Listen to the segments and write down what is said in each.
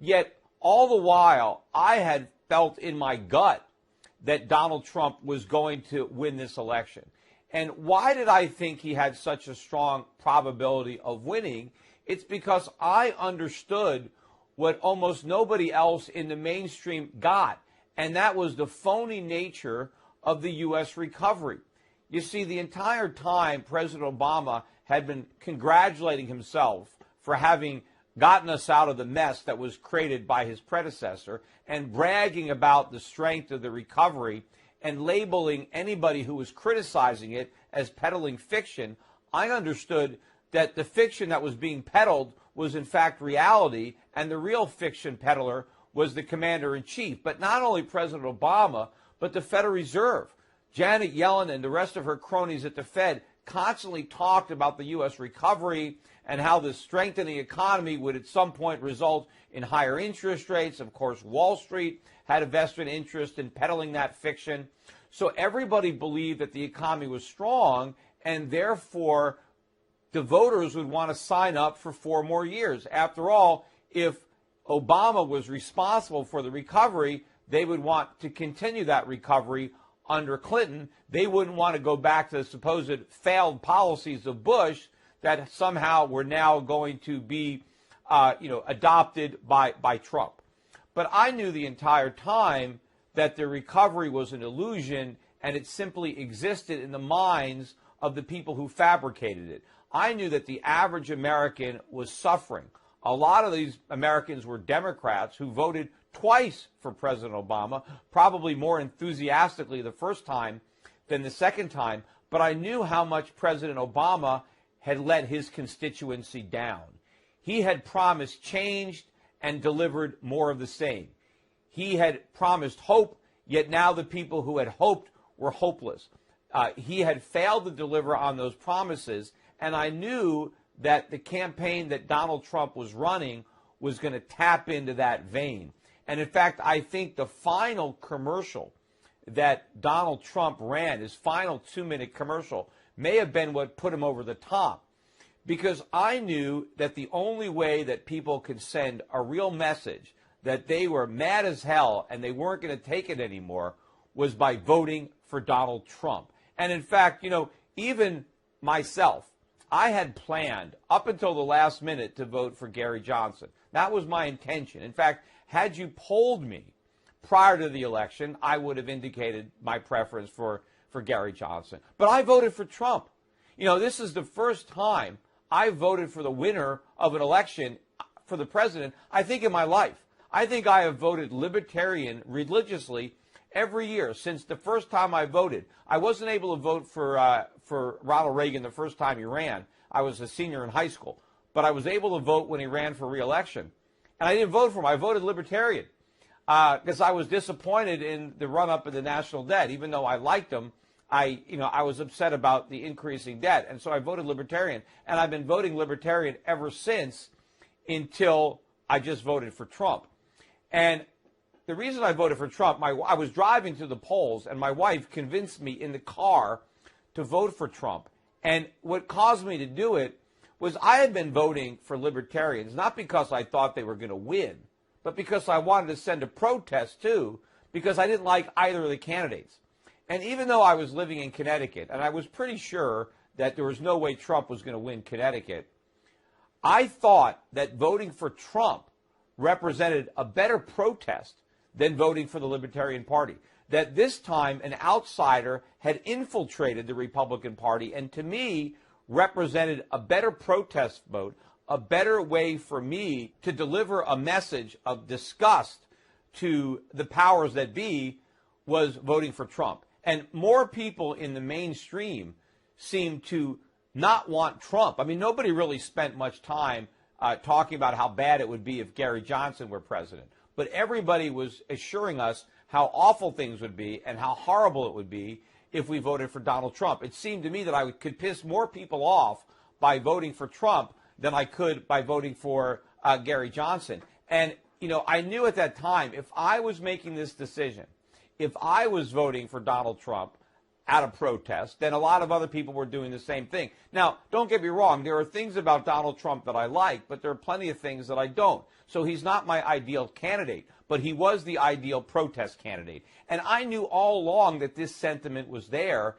Yet all the while, I had felt in my gut that Donald Trump was going to win this election. And why did I think he had such a strong probability of winning? It's because I understood what almost nobody else in the mainstream got, and that was the phony nature of the U.S. recovery. You see, the entire time, President Obama had been congratulating himself for having gotten us out of the mess that was created by his predecessor and bragging about the strength of the recovery and labeling anybody who was criticizing it as peddling fiction. I understood that the fiction that was being peddled was in fact reality, and the real fiction peddler was the commander-in-chief. But not only President Obama, but the Federal Reserve. Janet Yellen and the rest of her cronies at the Fed constantly talked about the U.S. recovery and how the strengthening economy would at some point result in higher interest rates. Of course, Wall Street had a vested interest in peddling that fiction. So everybody believed that the economy was strong, and therefore the voters would want to sign up for 4 more years. After all, if Obama was responsible for the recovery, they would want to continue that recovery under Clinton. They wouldn't want to go back to the supposed failed policies of Bush that somehow were now going to be adopted by Trump. But I knew the entire time that the recovery was an illusion, and it simply existed in the minds of the people who fabricated it. I knew that the average American was suffering. A lot of these Americans were Democrats who voted twice for President Obama, probably more enthusiastically the first time than the second time. But I knew how much President Obama had let his constituency down. He had promised change and delivered more of the same. He had promised hope, yet now the people who had hoped were hopeless. He had failed to deliver on those promises, and I knew that the campaign that Donald Trump was running was going to tap into that vein. And in fact, I think the final commercial that Donald Trump ran, his final 2-minute commercial, may have been what put him over the top. Because I knew that the only way that people could send a real message that they were mad as hell and they weren't going to take it anymore was by voting for Donald Trump. And in fact, even myself, I had planned up until the last minute to vote for Gary Johnson. That was my intention. In fact, had you polled me prior to the election, I would have indicated my preference for Gary Johnson. But I voted for Trump. This is the first time I voted for the winner of an election for the president, I think, in my life. I think I have voted Libertarian religiously every year since the first time I voted. I wasn't able to vote for Ronald Reagan the first time he ran. I was a senior in high school. But I was able to vote when he ran for re-election. And I didn't vote for him. I voted Libertarian because I was disappointed in the run-up of the national debt. Even though I liked him, I was upset about the increasing debt. And so I voted Libertarian. And I've been voting Libertarian ever since until I just voted for Trump. And the reason I voted for Trump, I was driving to the polls, and my wife convinced me in the car to vote for Trump. And what caused me to do it was I had been voting for Libertarians, not because I thought they were going to win, but because I wanted to send a protest, too, because I didn't like either of the candidates. And even though I was living in Connecticut, and I was pretty sure that there was no way Trump was going to win Connecticut, I thought that voting for Trump represented a better protest than voting for the Libertarian Party. That this time an outsider had infiltrated the Republican Party and, to me, represented a better protest vote, a better way for me to deliver a message of disgust to the powers that be, was voting for Trump. And more people in the mainstream seem to not want Trump. I mean, nobody really spent much time talking about how bad it would be if Gary Johnson were president. But everybody was assuring us how awful things would be and how horrible it would be if we voted for Donald Trump. It seemed to me that I could piss more people off by voting for Trump than I could by voting for Gary Johnson. And, I knew at that time, if I was making this decision, if I was voting for Donald Trump, out of protest, then a lot of other people were doing the same thing. Now, don't get me wrong. There are things about Donald Trump that I like, but there are plenty of things that I don't. So he's not my ideal candidate, but he was the ideal protest candidate. And I knew all along that this sentiment was there,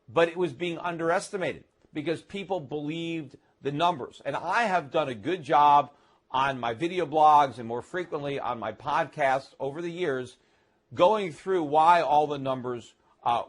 but it was being underestimated because people believed the numbers. And I have done a good job on my video blogs and more frequently on my podcasts over the years going through why all the numbers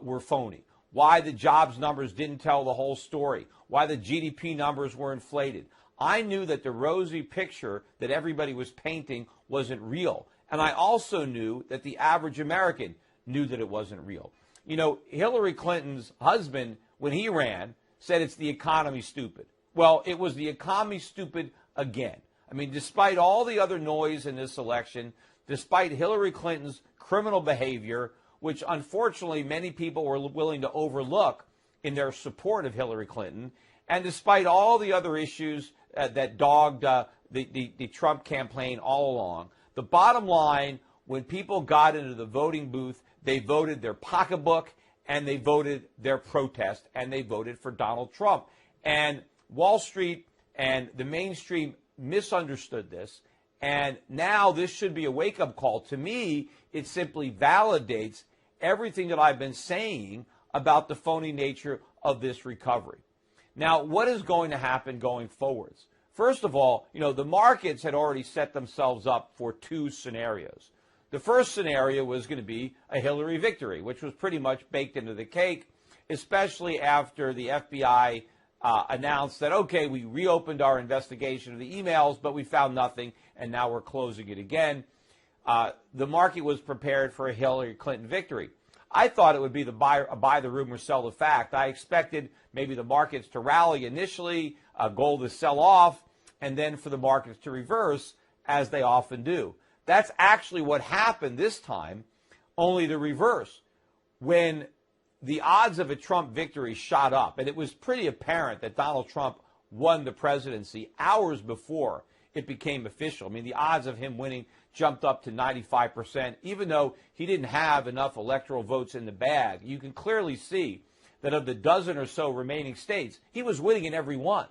were phony, why the jobs numbers didn't tell the whole story, why the GDP numbers were inflated. I knew that the rosy picture that everybody was painting wasn't real. And I also knew that the average American knew that it wasn't real. You know, Hillary Clinton's husband, when he ran, said it's the economy stupid. Well, it was the economy stupid again. I mean, despite all the other noise in this election, despite Hillary Clinton's criminal behavior, which unfortunately many people were willing to overlook in their support of Hillary Clinton, and despite all the other issues that dogged the Trump campaign all along, the bottom line, when people got into the voting booth, they voted their pocketbook and they voted their protest and they voted for Donald Trump. And Wall Street and the mainstream misunderstood this. And now this should be a wake-up call. To me, it simply validates everything that I've been saying about the phony nature of this recovery. Now, what is going to happen going forwards? First of all, you know, the markets had already set themselves up for two scenarios. The first scenario was going to be a Hillary victory, which was pretty much baked into the cake, especially after the FBI announced that, okay, we reopened our investigation of the emails, but we found nothing, and now we're closing it again. The market was prepared for a Hillary Clinton victory. I thought it would be buy the rumor, sell the fact. I expected maybe the markets to rally initially, gold to sell off, and then for the markets to reverse, as they often do. That's actually what happened this time, only the reverse. When the odds of a Trump victory shot up, and it was pretty apparent that Donald Trump won the presidency hours before it became official. I mean, the odds of him winning jumped up to 95%, even though he didn't have enough electoral votes in the bag. You can clearly see that of the dozen or so remaining states, he was winning in every one.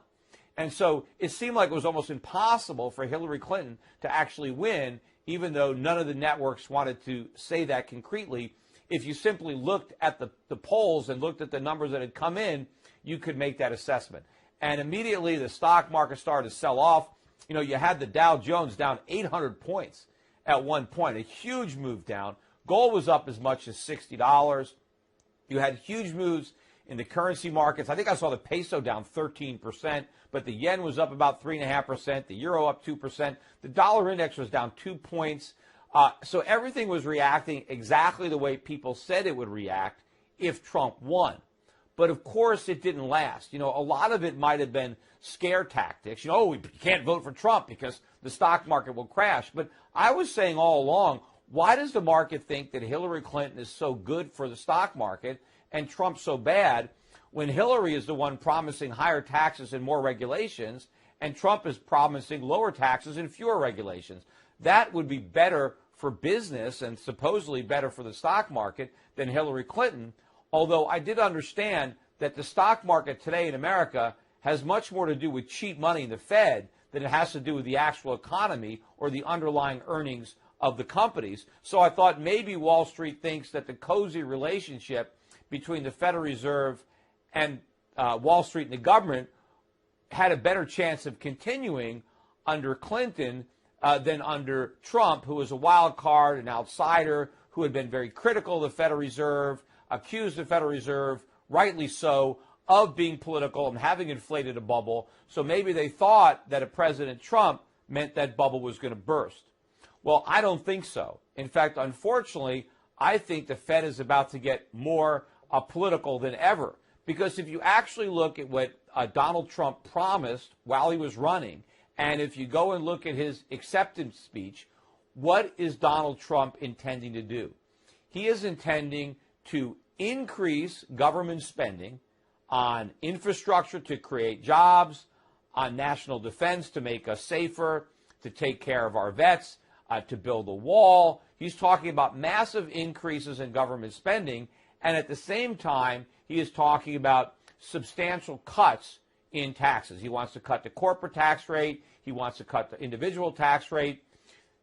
And so it seemed like it was almost impossible for Hillary Clinton to actually win, even though none of the networks wanted to say that concretely. If you simply looked at the polls and looked at the numbers that had come in, you could make that assessment. And immediately the stock market started to sell off. You know, you had the Dow Jones down 800 points at one point, a huge move down. Gold was up as much as $60. You had huge moves in the currency markets. I think I saw the peso down 13%, but the yen was up about 3.5%, the euro up 2%. The dollar index was down 2 points. So everything was reacting exactly the way people said it would react if Trump won. But, of course, it didn't last. You know, a lot of it might have been scare tactics. You know, you can't vote for Trump because the stock market will crash. But I was saying all along, why does the market think that Hillary Clinton is so good for the stock market and Trump so bad when Hillary is the one promising higher taxes and more regulations and Trump is promising lower taxes and fewer regulations? That would be better for business and supposedly better for the stock market than Hillary Clinton, although I did understand that the stock market today in America has much more to do with cheap money in the Fed than it has to do with the actual economy or the underlying earnings of the companies. So I thought maybe Wall Street thinks that the cozy relationship between the Federal Reserve and Wall Street and the government had a better chance of continuing under Clinton than under Trump, who was a wild card, an outsider, who had been very critical of the Federal Reserve, accused the Federal Reserve, rightly so, of being political and having inflated a bubble. So maybe they thought that a President Trump meant that bubble was going to burst. Well, I don't think so. In fact, unfortunately, I think the Fed is about to get more political than ever. Because if you actually look at what Donald Trump promised while he was running, and if you go and look at his acceptance speech, what is Donald Trump intending to do? He is intending to increase government spending on infrastructure to create jobs, on national defense to make us safer, to take care of our vets, to build a wall. He's talking about massive increases in government spending, and at the same time, he is talking about substantial cuts in taxes. He wants to cut the corporate tax rate. He wants to cut the individual tax rate.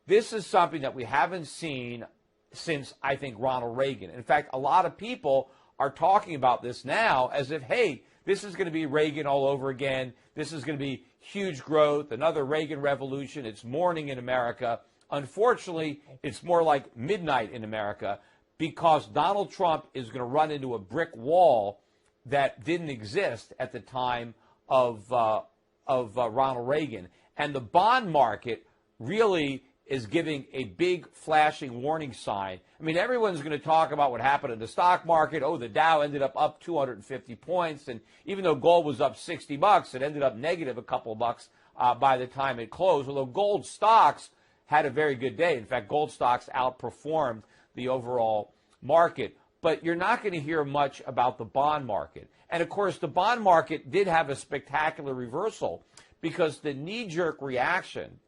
This is something that we haven't seen since, I think, Ronald Reagan. In fact, a lot of people are talking about this now as if, hey, this is going to be Reagan all over again. This is going to be huge growth, another Reagan revolution. It's morning in America. Unfortunately, it's more like midnight in America because Donald Trump is going to run into a brick wall that didn't exist at the time of Ronald Reagan. And the bond market really is giving a big flashing warning sign. I mean, everyone's going to talk about what happened in the stock market. Oh, the Dow ended up 250 points. And even though gold was up $60, it ended up negative a couple of bucks by the time it closed. Although gold stocks had a very good day. In fact, gold stocks outperformed the overall market. But you're not going to hear much about the bond market. And, of course, the bond market did have a spectacular reversal because the knee-jerk reaction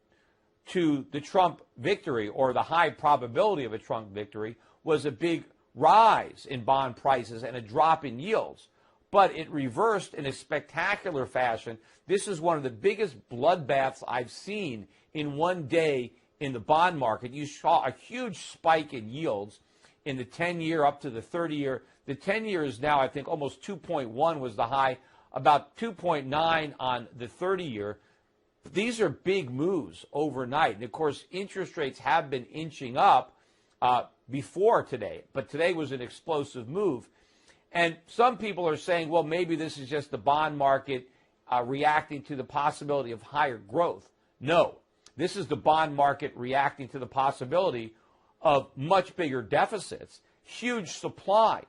to the Trump victory, or the high probability of a Trump victory, was a big rise in bond prices and a drop in yields. But it reversed in a spectacular fashion. This is one of the biggest bloodbaths I've seen in one day in the bond market. You saw a huge spike in yields in the 10-year up to the 30-year. The 10-year is now, I think, almost 2.1 was the high, about 2.9 on the 30-year. These are big moves overnight. And, of course, interest rates have been inching up before today. But today was an explosive move. And some people are saying, well, maybe this is just the bond market reacting to the possibility of higher growth. No, this is the bond market reacting to the possibility of much bigger deficits, huge supply.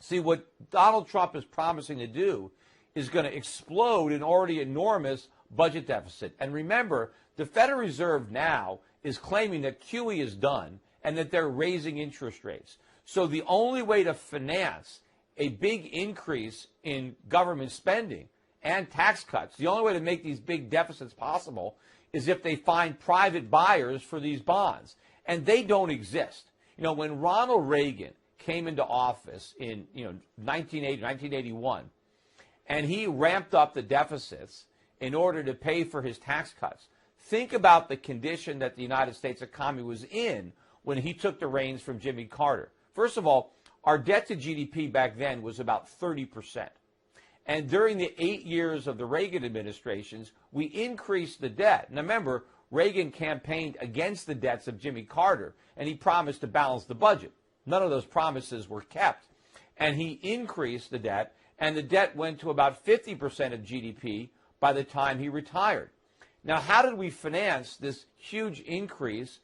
See, what Donald Trump is promising to do is going to explode an already enormous budget deficit. And remember, the Federal Reserve now is claiming that QE is done and that they're raising interest rates. So the only way to finance a big increase in government spending and tax cuts, the only way to make these big deficits possible is if they find private buyers for these bonds. And they don't exist. You know, when Ronald Reagan came into office in 1980, 1981, and he ramped up the deficits in order to pay for his tax cuts, think about the condition that the United States economy was in when he took the reins from Jimmy Carter. First of all, our debt to GDP back then was about 30%. And during the 8 years of the Reagan administrations, we increased the debt. Now remember, Reagan campaigned against the debts of Jimmy Carter, and he promised to balance the budget. None of those promises were kept. And he increased the debt, and the debt went to about 50% of GDP by the time he retired. Now, how did we finance this huge increase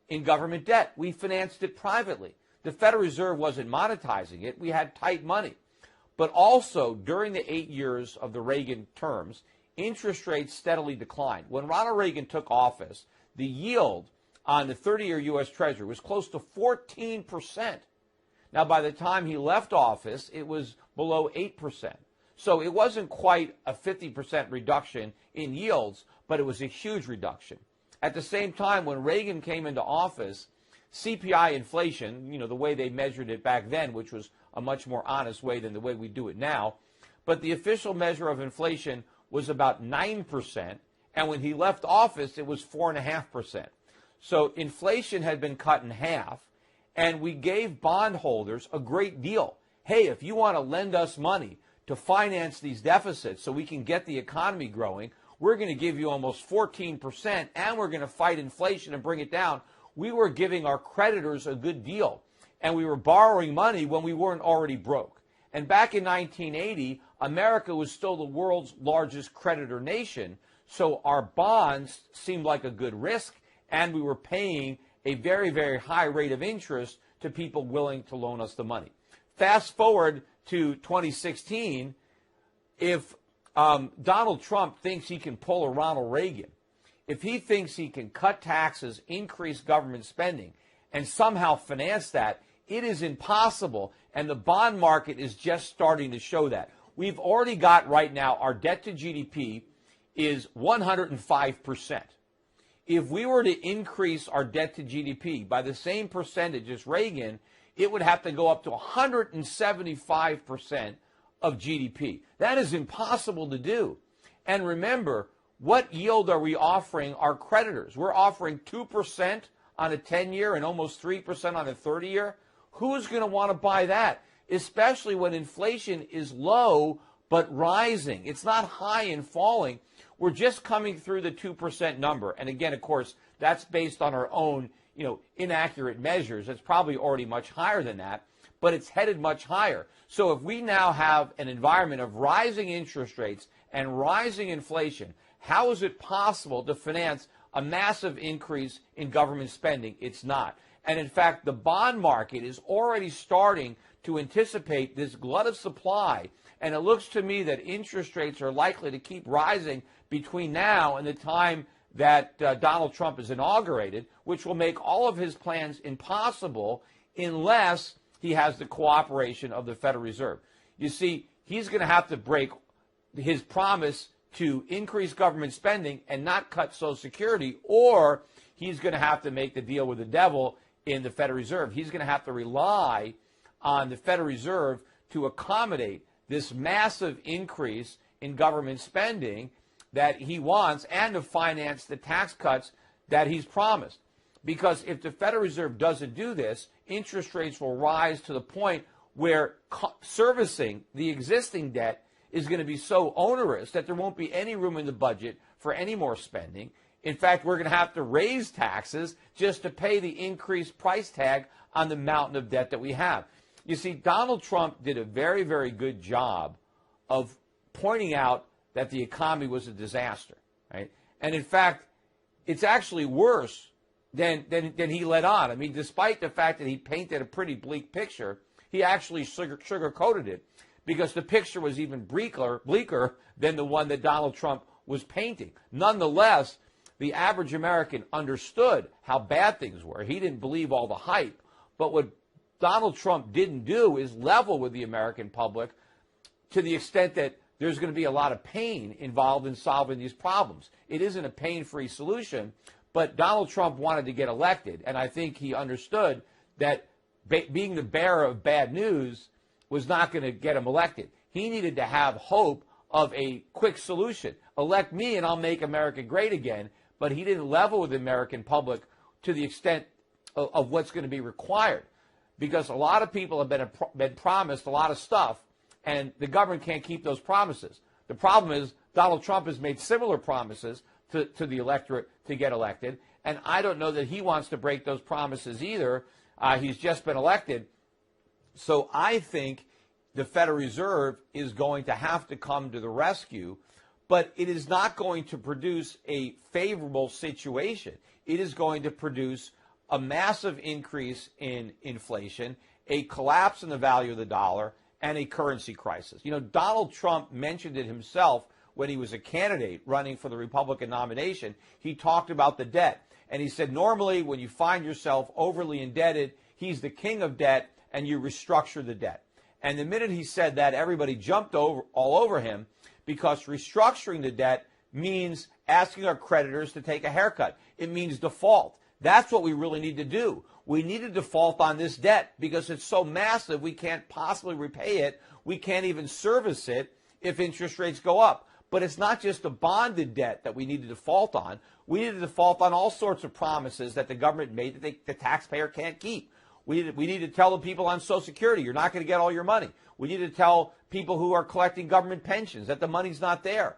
in government debt? We financed it privately. The Federal Reserve wasn't monetizing it. We had tight money. But also, during the 8 years of the Reagan terms, interest rates steadily declined. When Ronald Reagan took office, the yield on the 30-year U.S. Treasury was close to 14%. Now, by the time he left office, it was below 8%. So it wasn't quite a 50% reduction in yields, but it was a huge reduction. At the same time, when Reagan came into office, CPI inflation, the way they measured it back then, which was a much more honest way than the way we do it now, but the official measure of inflation was about 9%, and when he left office, it was 4.5%. So inflation had been cut in half, and we gave bondholders a great deal. Hey, if you want to lend us money to finance these deficits so we can get the economy growing, we're going to give you almost 14%, and we're going to fight inflation and bring it down. We were giving our creditors a good deal, and we were borrowing money when we weren't already broke. And back in 1980, America was still the world's largest creditor nation, so our bonds seemed like a good risk, and we were paying a very, very high rate of interest to people willing to loan us the money. Fast forward to 2016, if Donald Trump thinks he can pull a Ronald Reagan, if he thinks he can cut taxes, increase government spending, and somehow finance that, it is impossible, and the bond market is just starting to show that. We've already got right now, our debt to GDP is 105%. If we were to increase our debt to GDP by the same percentage as Reagan, it would have to go up to 175% of GDP. That is impossible to do. And remember, what yield are we offering our creditors? We're offering 2% on a 10-year and almost 3% on a 30-year. Who's going to want to buy that, especially when inflation is low but rising? It's not high and falling. We're just coming through the 2% number. And again, of course, that's based on our own, inaccurate measures. It's probably already much higher than that, but it's headed much higher. So if we now have an environment of rising interest rates and rising inflation, how is it possible to finance a massive increase in government spending? It's not. And in fact, the bond market is already starting to anticipate this glut of supply. And it looks to me that interest rates are likely to keep rising between now and the time that Donald Trump is inaugurated, which will make all of his plans impossible unless he has the cooperation of the Federal Reserve. You see, he's going to have to break his promise to increase government spending and not cut Social Security, or he's going to have to make the deal with the devil in the Federal Reserve. He's going to have to rely on the Federal Reserve to accommodate this massive increase in government spending that he wants and to finance the tax cuts that he's promised. Because if the Federal Reserve doesn't do this, interest rates will rise to the point where servicing the existing debt is going to be so onerous that there won't be any room in the budget for any more spending. In fact, we're going to have to raise taxes just to pay the increased price tag on the mountain of debt that we have. You see, Donald Trump did a very, very good job of pointing out that the economy was a disaster, right? And in fact, it's actually worse than he let on. I mean, despite the fact that he painted a pretty bleak picture, he actually sugar-coated it, because the picture was even bleaker than the one that Donald Trump was painting. Nonetheless, the average American understood how bad things were. He didn't believe all the hype. But what Donald Trump didn't do is level with the American public to the extent that there's going to be a lot of pain involved in solving these problems. It isn't a pain-free solution, but Donald Trump wanted to get elected, and I think he understood that being the bearer of bad news was not going to get him elected. He needed to have hope of a quick solution. Elect me and I'll make America great again. But he didn't level with the American public to the extent of what's going to be required. Because a lot of people have been promised a lot of stuff, and the government can't keep those promises. The problem is Donald Trump has made similar promises to the electorate to get elected, and I don't know that he wants to break those promises either. He's just been elected. So I think the Federal Reserve is going to have to come to the rescue, but it is not going to produce a favorable situation. It is going to produce a massive increase in inflation, a collapse in the value of the dollar, and a currency crisis. Donald Trump mentioned it himself when he was a candidate running for the Republican nomination. He talked about the debt, and he said normally when you find yourself overly indebted, he's the king of debt, and you restructure the debt. And the minute he said that, everybody jumped all over him, because restructuring the debt means asking our creditors to take a haircut. It means default. That's what we really need to do. We need to default on this debt because it's so massive we can't possibly repay it. We can't even service it if interest rates go up. But it's not just the bonded debt that we need to default on. We need to default on all sorts of promises that the government made that the taxpayer can't keep. We need to tell the people on Social Security, you're not going to get all your money. We need to tell people who are collecting government pensions that the money's not there.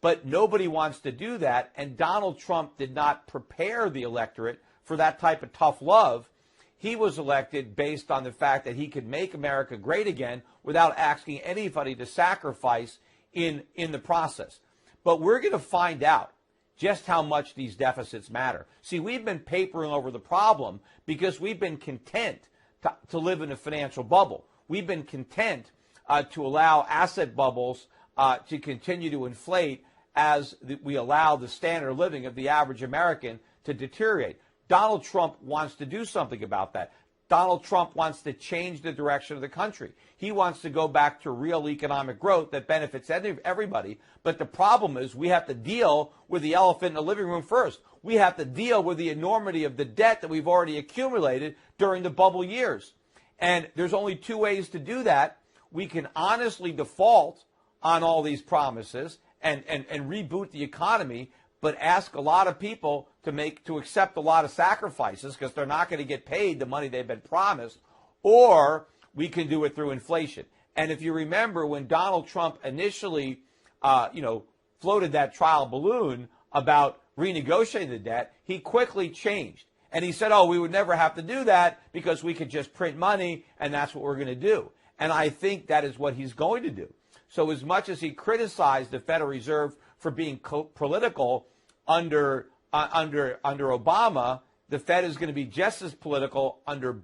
But nobody wants to do that, and Donald Trump did not prepare the electorate for that type of tough love. He was elected based on the fact that he could make America great again without asking anybody to sacrifice in the process. But we're going to find out just how much these deficits matter. See, we've been papering over the problem because we've been content to live in a financial bubble. We've been content to allow asset bubbles to continue to inflate as we allow the standard of living of the average American to deteriorate. Donald Trump wants to do something about that. Donald Trump wants to change the direction of the country. He wants to go back to real economic growth that benefits everybody. But the problem is we have to deal with the elephant in the living room first. We have to deal with the enormity of the debt that we've already accumulated during the bubble years. And there's only two ways to do that. We can honestly default on all these promises and reboot the economy, but ask a lot of people to accept a lot of sacrifices because they're not going to get paid the money they've been promised, or we can do it through inflation. And if you remember when Donald Trump initially, floated that trial balloon about renegotiating the debt, he quickly changed. And he said, we would never have to do that because we could just print money and that's what we're going to do. And I think that is what he's going to do. So as much as he criticized the Federal Reserve for being political under Obama, the Fed is going to be just as political under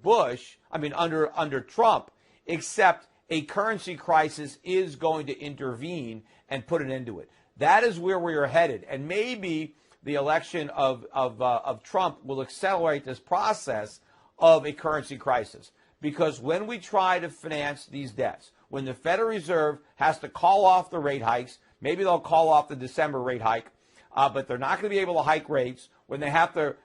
under Trump, except a currency crisis is going to intervene and put an end to it. That is where we are headed. And maybe the election of Trump will accelerate this process of a currency crisis. Because when we try to finance these debts, when the Federal Reserve has to call off the rate hikes, maybe they'll call off the December rate hike, but they're not going to be able to hike rates, when they have to,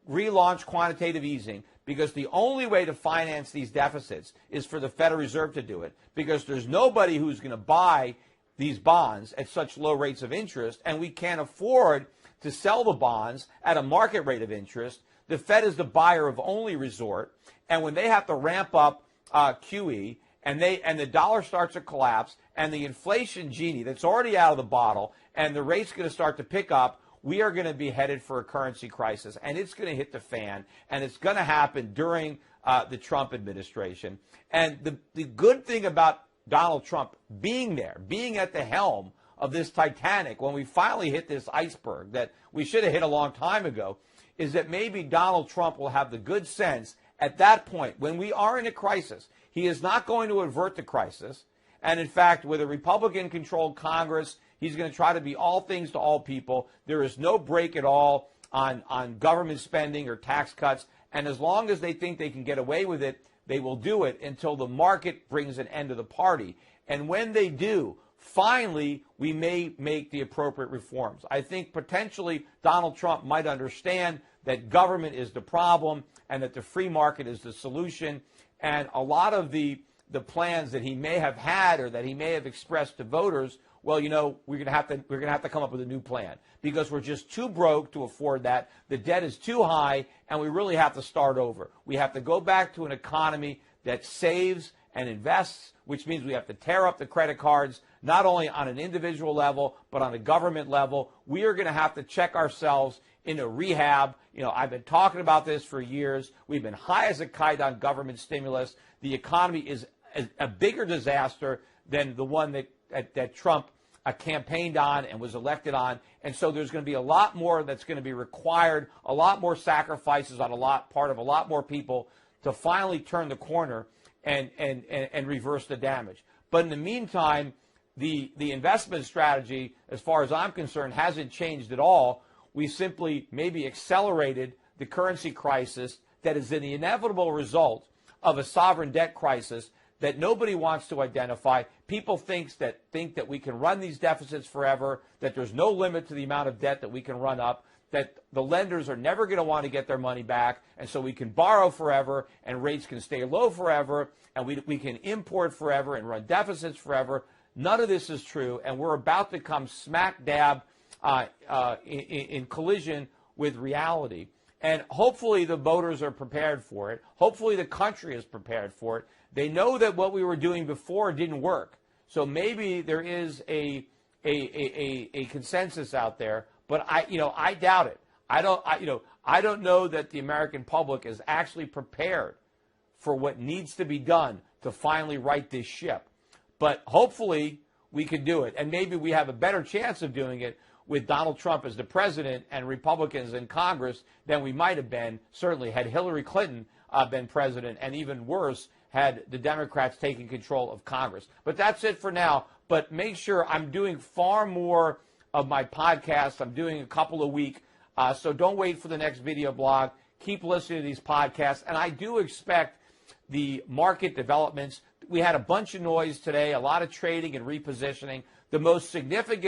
relaunch quantitative easing, because the only way to finance these deficits is for the Federal Reserve to do it, because there's nobody who's going to buy these bonds at such low rates of interest, and we can't afford to sell the bonds at a market rate of interest. The Fed is the buyer of only resort, and when they have to ramp up QE, and the dollar starts to collapse, and the inflation genie that's already out of the bottle, and the rate's going to start to pick up, we are going to be headed for a currency crisis, and it's going to hit the fan, and it's going to happen during the Trump administration. And the good thing about Donald Trump being there, being at the helm of this Titanic, when we finally hit this iceberg that we should have hit a long time ago, is that maybe Donald Trump will have the good sense at that point, when we are in a crisis, he is not going to avert the crisis. And in fact, with a Republican-controlled Congress, he's going to try to be all things to all people. There is no break at all on government spending or tax cuts. And as long as they think they can get away with it, they will do it until the market brings an end to the party. And when they do, finally, we may make the appropriate reforms. I think potentially Donald Trump might understand that government is the problem and that the free market is the solution. And a lot of the plans that he may have had or that he may have expressed to voters, well, we're going to have to come up with a new plan because we're just too broke to afford that. The debt is too high, and we really have to start over. We have to go back to an economy that saves and invests, which means we have to tear up the credit cards, not only on an individual level, but on a government level. We are going to have to check ourselves into rehab. I've been talking about this for years. We've been high as a kite on government stimulus. The economy is a bigger disaster than the one that Trump campaigned on and was elected on. And so there's going to be a lot more that's going to be required, a lot more sacrifices on part of a lot more people to finally turn the corner and reverse the damage. But in the meantime, the investment strategy, as far as I'm concerned, hasn't changed at all. We simply maybe accelerated the currency crisis that is the inevitable result of a sovereign debt crisis that nobody wants to identify. People think that we can run these deficits forever, that there's no limit to the amount of debt that we can run up, that the lenders are never going to want to get their money back, and so we can borrow forever, and rates can stay low forever, and we can import forever and run deficits forever. None of this is true, and we're about to come smack dab in collision with reality. And hopefully the voters are prepared for it. Hopefully the country is prepared for it. They know that what we were doing before didn't work. So maybe there is a consensus out there, but I doubt it. I don't know that the American public is actually prepared for what needs to be done to finally right this ship. But hopefully we can do it. And maybe we have a better chance of doing it with Donald Trump as the president and Republicans in Congress than we might have been, certainly, had Hillary Clinton been president, and even worse, had the Democrats taken control of Congress. But that's it for now. But make sure I'm doing far more of my podcasts. I'm doing a couple a week. So don't wait for the next video blog. Keep listening to these podcasts. And I do expect the market developments. We had a bunch of noise today, a lot of trading and repositioning. The most significant